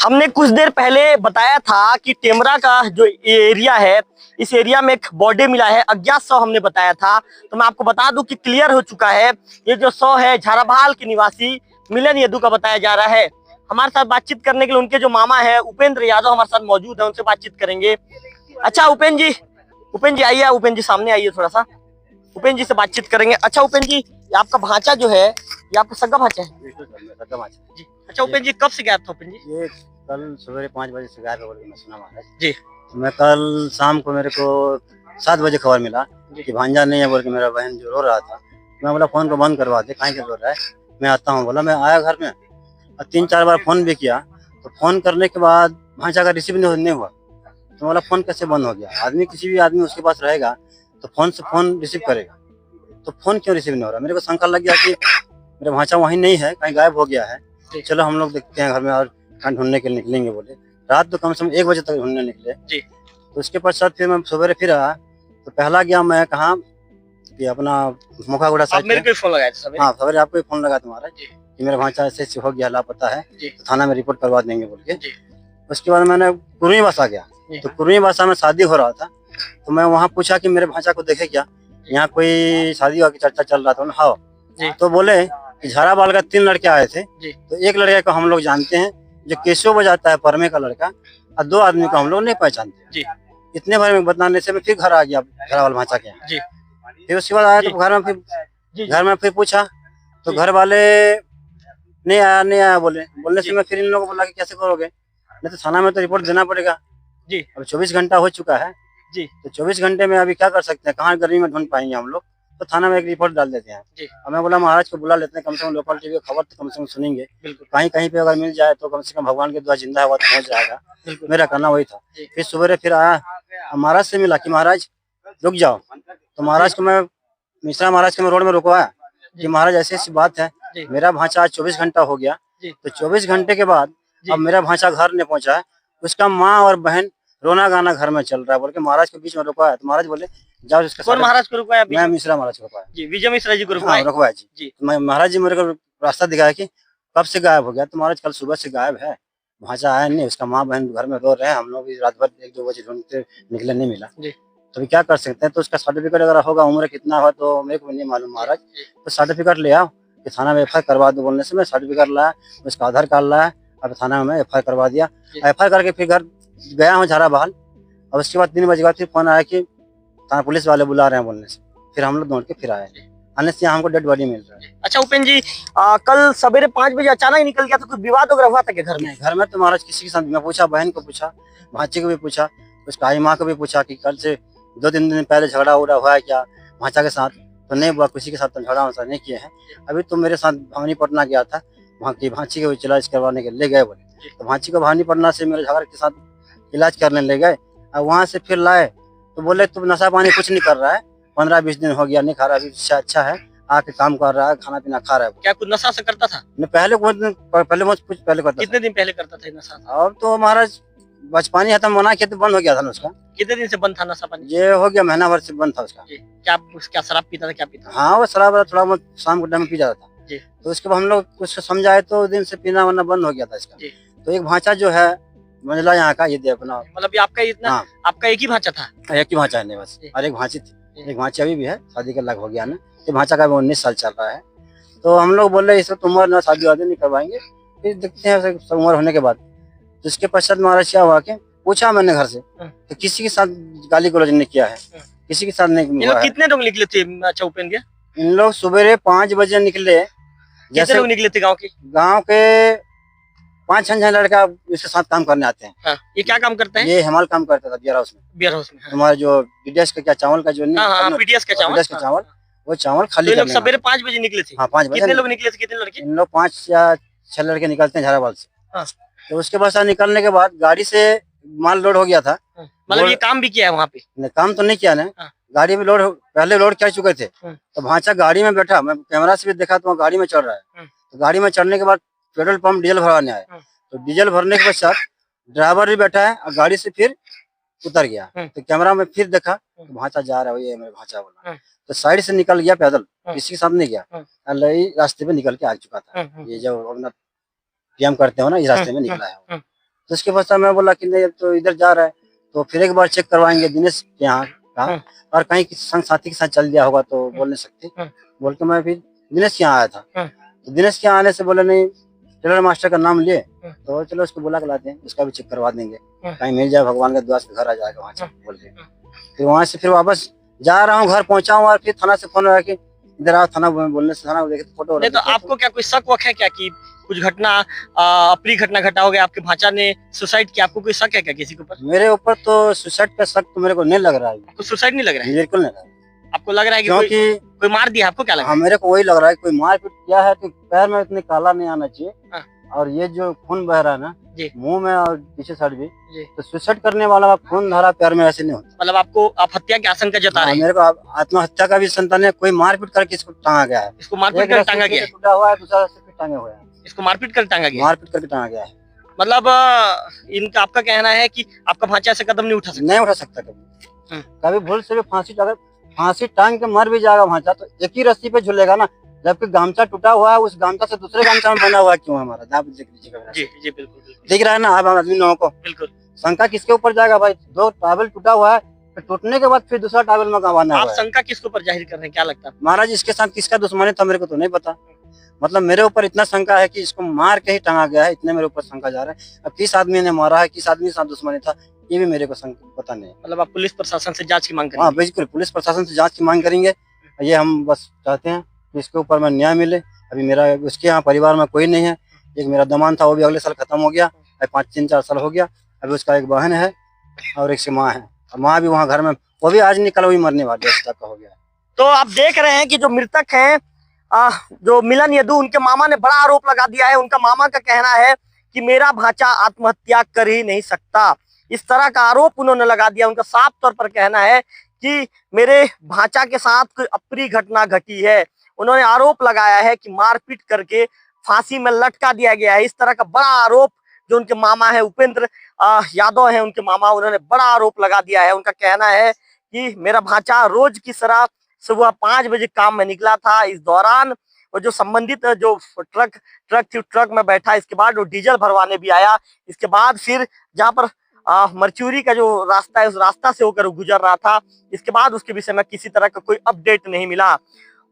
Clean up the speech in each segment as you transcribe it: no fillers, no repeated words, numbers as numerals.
हमने कुछ देर पहले बताया था कि टेमरा का जो एरिया है, इस एरिया में एक बॉडी मिला है, अज्ञात शव हमने बताया था। तो मैं आपको बता दूं कि क्लियर हो चुका है। ये जो शव है झाराबहाल के निवासी मिलन यदू का बताया जा रहा है। हमारे साथ बातचीत करने के लिए उनके जो मामा है उपेंद्र यादव हमारे साथ मौजूद है, उनसे बातचीत करेंगे। अच्छा उपेंद्र जी आइए, उपेंद्र जी सामने आइए, थोड़ा सा उपेंद्र जी से बातचीत करेंगे। अच्छा उपेंद्र जी, ये आपका भांचा जो है, ये आपका सगा भांचा है जी। अच्छा उपेंद्र जी, कब से गायब था उपेंद्र जी? ये कल सवेरे 5 बजे से गायब है बोल के मैं सुना महाराज जी। मैं कल शाम को मेरे को 7 बजे खबर मिला कि भांजा नहीं है बोल के मेरा बहन जो रो रहा था। मैं बोला फोन को बंद करवा दे, कहीं के रो रहा है, मैं आता हूँ। बोला मैं आया घर में और 3-4 बार फोन भी किया, तो फोन करने के बाद भांजा का रिसीव नहीं हुआ। तो बोला फोन कैसे बंद हो गया? आदमी किसी भी आदमी उसके पास रहेगा तो फोन से फोन रिसीव करेगा, तो फोन क्यों रिसीव नहीं हो रहा? मेरे को शंका लग गया कि मेरा भांचा वहीं नहीं है, कहीं गायब हो गया है। चलो हम लोग देखते हैं घर में और कहीं ढूंढने के लिए निकलेंगे बोले। रात तो कम से कम 1 बजे तक ढूंढने निकले जी। तो उसके पश्चात फिर मैं सवेरे फिर आया, तो पहला गया मैं कहाँ कि अपना मोखागुड़ा साइड। मेरे को फोन लगाया था सवेरे? हाँ सवेरे आपको फोन लगा तुम्हारा कि मेरा भांचा ऐसे हो गया, लापता है, तो थाना में रिपोर्ट करवा देंगे बोल के। उसके बाद मैंने कुरुई बासा गया, तो कुरुई बासा में शादी हो रहा था, तो मैं वहाँ पूछा कि मेरे भांचा को देखे क्या, यहाँ कोई शादी की चर्चा चल रहा था। हाँ, तो बोले कि झाराबाल का 3 लड़के आए थे, तो एक लड़के को हम लोग जानते हैं जो केशो बजाता है, परमे का लड़का, और 2 आदमी को हम लोग नहीं पहचानते। इतने बारे में बताने से मैं फिर घर आ गया झाराबाल भांचा के यहाँ। फिर उसके बाद आया तो घर में फिर पूछा तो घर वाले नहीं आया बोलने से मैं फिर इन लोगों को बोला कि कैसे करोगे, नहीं तो थाना में तो रिपोर्ट देना पड़ेगा जी। अब 24 घंटा हो चुका है जी, तो 24 घंटे में अभी क्या कर सकते हैं, कहाँ गर्मी में ढूंढ पाएंगे हम लोग, तो थाना में एक रिपोर्ट डाल देते हैं जी। अब मैं बोला महाराज को बुला लेते हैं, कम से कम लोकल टीवी खबर तो कम से कम सुनेंगे, कहीं कहीं पे अगर मिल जाए तो कम से कम भगवान के द्वारा जिंदा हुआ तो पहुंच जाएगा। मेरा कहना वही था। फिर सवेरे फिर आया, महाराज से मिला कि महाराज रुक जाओ, तो महाराज को मैं मिश्रा महाराज के मैं रोड में रुकवाया कि महाराज ऐसी ऐसी बात है, मेरा भांचा आज 24 घंटा हो गया, तो 24 घंटे के बाद अब मेरा भांचा घर नहीं पहुंचा है, उसका माँ और बहन रोना गाना घर में चल रहा है बोल के महाराज के बीच में रुकवाया। तो महाराज बोले जाओ उसके। कौन महाराज को रुकवाया? मैं मिश्रा महाराज को रुकवाया जी, विजय मिश्रा जी को रुकवाया जी। महाराज जी मेरे को रास्ता दिखाया कि कब से गायब हो गया, तो महाराज कल सुबह से गायब है, भांचा आया नहीं, उसका माँ बहन घर में रो रहे हैं, हम लोग भी रात भर 1-2 बजे ढूंढते निकले, नहीं मिला, तो अभी क्या कर सकते हैं। तो उसका सर्टिफिकेट अगर होगा, उम्र कितना हो तो मेरे को नहीं मालूम महाराज, तो सर्टिफिकेट ले आओ कि थाना में FIR करवा दो। बोलने से मैं सर्टिफिकेट लाया, उसका आधार कार्ड लाया, अब थाना में FIR करवा दिया। FIR करके फिर घर गया हूँ झाराबहाल। और उसके बाद 3 बजे बाद फिर फोन आया कि थाना पुलिस वाले बुला रहे हैं बोलने से, फिर हम लोग दौड़ के फिर आए, आने से हमको डेड बॉडी मिल रहा है। अच्छा उपेंद्र जी, कल सवेरे 5 बजे अचानक निकल गया, तो कुछ विवाद वगैरह हुआ था क्या घर में? घर में तो महाराज किसी के साथ मैं पूछा, बहन को पूछा, भांची को भी पूछा, उसका आई माँ को भी पूछा कि कल से 2-3 दिन पहले झगड़ा उड़ा हुआ है क्या भांचा के साथ, तो नहीं हुआ, किसी के साथ तो झगड़ा वगड़ा नहीं किए हैं। अभी तो मेरे साथ भवानीपटना गया था, वहाँ की भांची को इलाज करवाने के ले गए बोले, तो भांची को भवानीपटना से मेरे झगड़े के साथ इलाज करने ले गए, और वहाँ से फिर लाए तो बोले तुम नशा पानी कुछ नहीं कर रहा है, 15-20 दिन हो गया नहीं खा रहा, अभी अच्छा है, आके काम कर रहा है, खाना पीना खा रहा है। क्या कुछ नशा से करता था? नहीं, पहले कुछ पहले करता। कितने दिन पहले करता था नशा? अब तो महाराज बचपन ही मना किया तो बंद हो गया था ना उसका। कितने दिन से बंद था नशा पानी? ये हो गया महीना भर से बंद था उसका। क्या शराब पीता था? क्या पीता? हाँ वो शराब थोड़ा बहुत शाम के टाइम में पी जाता था जी। तो उसके बाद हम लोग कुछ समझाए तो दिन से पीना वरना बंद हो गया था इसका। तो एक भांचा जो है मंझला यहाँ का, ये अपना मतलब आपका इतना आपका एक ही भांचा था? एक ही भांचा है बस, और एक भांची थी, एक भांची अभी भी है, शादी का लग हो गया ना, ये भांचा का 19 साल चल रहा है। तो हम लोग बोल रहे इस वक्त उम्र ना शादी वादी नहीं करवाएंगे, फिर देखते हैं उम्र होने के बाद। तो इसके पश्चात महाराज क्या हुआ कि पूछा मैंने घर से, तो किसी के साथ गाली गलौज नहीं किया है, किसी के साथ नहीं हुआ है। कितने लोग निकले थे? अच्छा उपेंद्र, इन लोग सवेरे 5 बजे निकले। जैसे लोग निकले थे गाँव के 5-6 लड़का इसके साथ काम करने आते हैं। हाँ। ये क्या काम करते हैं? ये हमाल काम करता था बियर हाउस में। हमारे जो PDS का क्या चावल का जो PDS का चावल, वो चावल खाली करने। सवेरे 5 बजे निकले थे? हाँ 5 बजे। कितने लोग निकले थे? कितने लड़के? इन लोग 5 या 6 लड़के निकलते हैं झाराबाल से। तो उसके बाद निकलने के बाद गाड़ी से माल लोड हो गया था। मतलब ये काम भी किया है वहाँ पे? नहीं काम तो नहीं किया ना, गाड़ी में लोड पहले लोड कर चुके थे। तो भांचा गाड़ी में बैठा, मैं कैमरा से भी देखा तो गाड़ी में चढ़ रहा है। तो गाड़ी में चढ़ने के बाद पेट्रोल पंप डीजल भरवाने आए, तो डीजल भरने के पश्चात ड्राइवर भी बैठा है और गाड़ी से फिर उतर गया। तो कैमरा में फिर देखा तो भांचा जा रहा है, ये मेरा भांचा बोला, तो साइड से निकल गया पैदल, किसी के साथ नहीं गया, रास्ते पे निकल के आ चुका था। ये जो अपना PM करते हो ना, इस रास्ते में निकला है। तो उसके पश्चात मैं बोला कि नहीं अब तो इधर जा रहा है, तो फिर एक बार चेक करवाएंगे दिनेश के यहाँ का, और कहीं किसी संग साथी के साथ चल दिया होगा तो बोल नहीं सकते। बोल के मैं फिर दिनेश के यहाँ आया था। तो दिनेश के यहाँ आने से बोले नहीं टेलर मास्टर का नाम लिए, तो चलो उसको बुला के लाते हैं, उसका भी चेक करवा देंगे, कहीं मिल जाए भगवान का दुआ से घर आ जाएगा वहाँ से बोल के। फिर वहाँ से फिर वापस जा रहा हूँ, घर पहुंचा हूँ, और फिर थाना से फोन आया कि इधर आओ, थाना बोलने से थाना देखे तो फोटो। नहीं तो आपको क्या कोई शक वक है क्या कि कुछ घटना अप्रिय घटना घटा हो गया, आपके भांचा ने सुसाइड किया? आपको कोई शक है क्या किसी के ऊपर? मेरे ऊपर तो सुसाइड का शक तो मेरे को नहीं लग रहा है। आपको सुसाइड नहीं लग रहा है? बिल्कुल नहीं लग रहा है। आपको लग रहा है कि क्योंकि कोई मार दिया? आपको क्या लग रहा है? हाँ, मेरे को वही लग रहा है, कोई मारपीट किया है तो पैर में इतनी काला नहीं आना चाहिए, और ये जो खून बह रहा है ना मुंह में और पीछे साइड भी, तो सुसाइड करने वाला का खून धारा पैर में ऐसे नहीं होता। मतलब आपको आप हत्या की आशंका जता रहे हैं? मेरे को आत्महत्या का भी संतान है, कोई मारपीट करके इसको टांगा गया है। इसको मारपीट कर टांगा गया है? टूटा हुआ है, दूसरा रस्सी पे टांगे हुए हैं। इसको मारपीट कर टांगा गया? मारपीट करके टांगा गया है। मतलब इनका आपका कहना है कि आपका भांचा ऐसे कदम नहीं उठा सकता? नहीं उठा सकता कभी। कभी भूल से भी फांसी टांग के मर भी जाएगा भांचा तो एक ही रस्सी पे झूलेगा ना, जबकि गामछा टूटा हुआ है, उस गामछा से दूसरे गामछा में बना हुआ है क्यों हमारा? जी जी बिल्कुल दिख रहा है ना आप आदमी लोगों को। बिल्कुल शंका किसके ऊपर जाएगा भाई? दो टावल टूटा हुआ है, फिर टूटने के बाद फिर दूसरा टावल में बांधना आप शंका किसके ऊपर जाहिर कर रहे हैं, क्या लगता है? महाराज इसके साथ किसका दुश्मनी था मेरे को तो नहीं पता, मतलब मेरे ऊपर इतना शंका है कि इसको मार के ही टांगा गया है, इतने मेरे ऊपर शंका जा रहा है। अब किस आदमी ने मारा है, किस आदमी के साथ दुश्मनी था, ये भी मेरे को पता नहीं। मतलब आप पुलिस प्रशासन से जांच की मांग करेंगे? हाँ बिल्कुल, पुलिस प्रशासन से जांच की मांग करेंगे। ये हम बस चाहते हैं कि इसके ऊपर में न्याय मिले। अभी मेरा उसके यहाँ परिवार में कोई नहीं है, एक मेरा दमान था वो भी अगले साल खत्म हो गया, 3-4 साल हो गया। अभी उसका एक बहन है और एक माँ है, और माँ भी वहाँ घर में, वो भी आज निकल हुई मरने वाली का हो गया। तो आप देख रहे हैं कि जो मृतक है जो मिलन यदु, उनके मामा ने बड़ा आरोप लगा दिया है। उनका मामा का कहना है कि मेरा भांचा आत्महत्या कर ही नहीं सकता, इस तरह का आरोप उन्होंने लगा दिया। उनका साफ तौर पर कहना है कि मेरे भांचा के साथ कोई अप्रिय घटना घटी है। उन्होंने आरोप लगाया है कि मारपीट करके फांसी में लटका दिया गया है। इस तरह का बड़ा आरोप जो उनके मामा है उपेंद्र यादव है, उनके मामा, उन्होंने बड़ा आरोप लगा दिया है। उनका कहना है कि मेरा भांचा रोज की तरह सुबह 5 बजे काम में निकला था। इस दौरान वो जो संबंधित जो ट्रक में बैठा, इसके बाद वो डीजल भरवाने भी आया। इसके बाद फिर जहाँ पर मरचूरी का जो रास्ता है, उस रास्ता से होकर गुजर रहा था। इसके बाद उसके विषय में किसी तरह का कोई अपडेट नहीं मिला।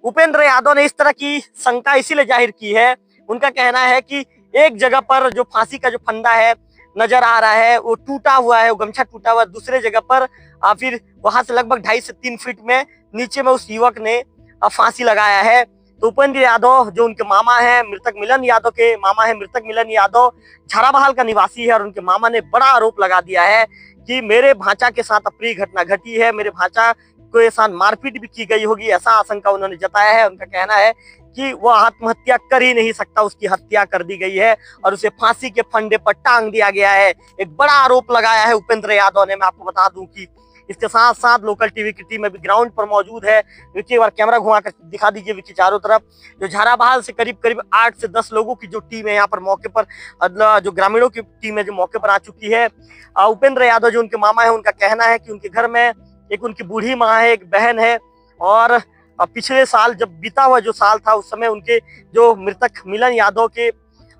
उपेंद्र यादव ने इस तरह की शंका इसीलिए जाहिर की है। उनका कहना है कि एक जगह पर जो फांसी का जो फंदा है नजर आ रहा है वो टूटा हुआ है, वो गमछा टूटा हुआ है। दूसरे जगह पर फिर वहां से लगभग 2.5 से 3 फीट में नीचे में उस युवक ने फांसी लगाया है। तो उपेंद्र यादव जो उनके मामा है, मृतक मिलन यादव के मामा है, मृतक मिलन यादव झाराबहाल का निवासी है, और उनके मामा ने बड़ा आरोप लगा दिया है कि मेरे भांचा के साथ अप्रिय घटना घटी है, मेरे भांचा को साथ मारपीट भी की गई होगी, ऐसा आशंका उन्होंने जताया है। उनका कहना है कि वह आत्महत्या कर ही नहीं सकता, उसकी हत्या कर दी गई है और उसे फांसी के फंदे पर टांग दिया गया है। एक बड़ा आरोप लगाया है उपेंद्र यादव ने। मैं आपको बता दूं कि इसके साथ साथ लोकल टीवी की टीम अभी ग्राउंड पर मौजूद है। विक्की, एक बार कैमरा घुमा कर दिखा दीजिए विक्की चारों तरफ। जो झाराबहाल से करीब 8 से 10 लोगों की जो टीम है यहाँ पर मौके पर, जो ग्रामीणों की टीम है जो मौके पर आ चुकी है। उपेंद्र यादव जो उनके मामा है, उनका कहना है कि उनके घर में एक उनकी बूढ़ी माँ है, एक बहन है, और पिछले साल जब बीता हुआ जो साल था उस समय उनके जो मृतक मिलन यादव के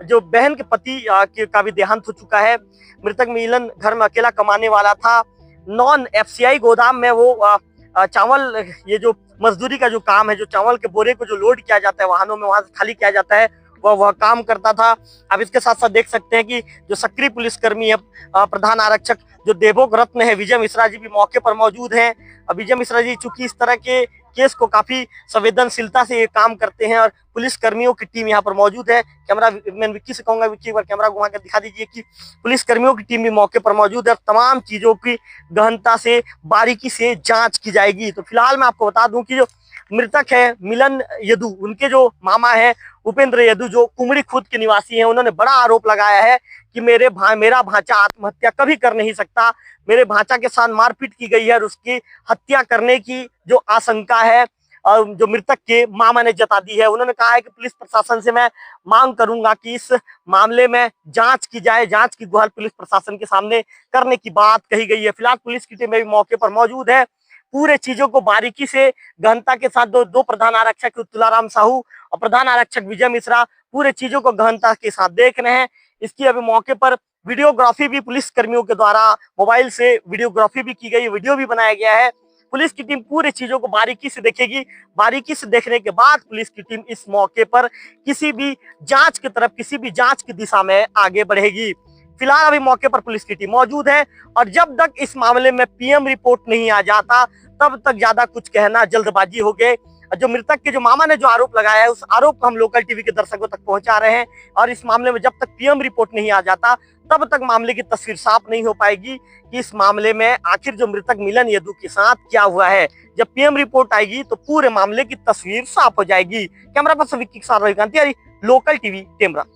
जो बहन के पति का भी देहांत हो चुका है। मृतक मिलन घर में अकेला कमाने वाला था। नॉन FCI गोदाम में वो चावल, ये जो मजदूरी का जो काम है, जो चावल के बोरे को जो लोड किया जाता है वाहनों में, वहां से खाली किया जाता है, वह काम करता था। अब इसके साथ साथ देख सकते हैं कि जो सक्रिय पुलिसकर्मी है, प्रधान आरक्षक जो देवोग रत्न है विजय मिश्रा जी भी मौके पर मौजूद हैं। विजय मिश्रा जी चूंकि इस तरह के केस को काफी संवेदनशीलता से ये काम करते हैं और पुलिस कर्मियों की टीम यहाँ पर मौजूद है। कैमरा मैं विक्की से कहूंगा, विक्की एक बार कैमरा घुमा कर दिखा दीजिए कि पुलिस कर्मियों की टीम भी मौके पर मौजूद है। तमाम चीजों की गहनता से बारीकी से जांच की जाएगी। तो फिलहाल मैं आपको बता दूं कि जो मृतक है मिलन यदु, उनके जो मामा है उपेंद्र यदु जो कुमड़ी खुद के निवासी हैं, उन्होंने बड़ा आरोप लगाया है कि मेरा भांचा आत्महत्या कभी कर नहीं सकता। मेरे भांचा के साथ मारपीट की गई है और उसकी हत्या करने की जो आशंका है जो मृतक के मामा ने जता दी है। उन्होंने कहा है कि पुलिस प्रशासन से मैं मांग करूंगा कि इस मामले में जांच की जाए, जांच की गुहार पुलिस प्रशासन के सामने करने की बात कही गई है। फिलहाल पुलिस की टीम भी मौके पर मौजूद है। पूरे चीजों को बारीकी से गहनता के साथ दो प्रधान आरक्षक तुलाराम साहू और प्रधान आरक्षक विजय मिश्रा पूरे चीजों को गहनता के साथ देख रहे हैं। इसकी अभी मौके पर वीडियोग्राफी भी पुलिस कर्मियों के द्वारा मोबाइल से वीडियोग्राफी भी की गई, वीडियो भी बनाया गया है। पुलिस की टीम पूरी चीजों को बारीकी से देखेगी। बारीकी से देखने के बाद पुलिस की टीम इस मौके पर किसी भी जांच की तरफ, किसी भी जांच की दिशा में आगे बढ़ेगी। फिलहाल अभी मौके पर पुलिस की टीम मौजूद है और जब तक इस मामले में पीएम रिपोर्ट नहीं आ जाता तब तक ज्यादा कुछ कहना जल्दबाजी हो गए। जो मृतक के जो मामा ने जो आरोप लगाया है उस आरोप को हम लोकल टीवी के दर्शकों तक पहुंचा रहे हैं और इस मामले में जब तक पीएम रिपोर्ट नहीं आ जाता तब तक मामले की तस्वीर साफ नहीं हो पाएगी कि इस मामले में आखिर जो मृतक मिलन यदु के साथ क्या हुआ है। जब पीएम रिपोर्ट आएगी तो पूरे मामले की तस्वीर साफ हो जाएगी। कैमरा पर्सन विक्की के साथ रविकांत तिवारी, लोकल टीवी टेमरा।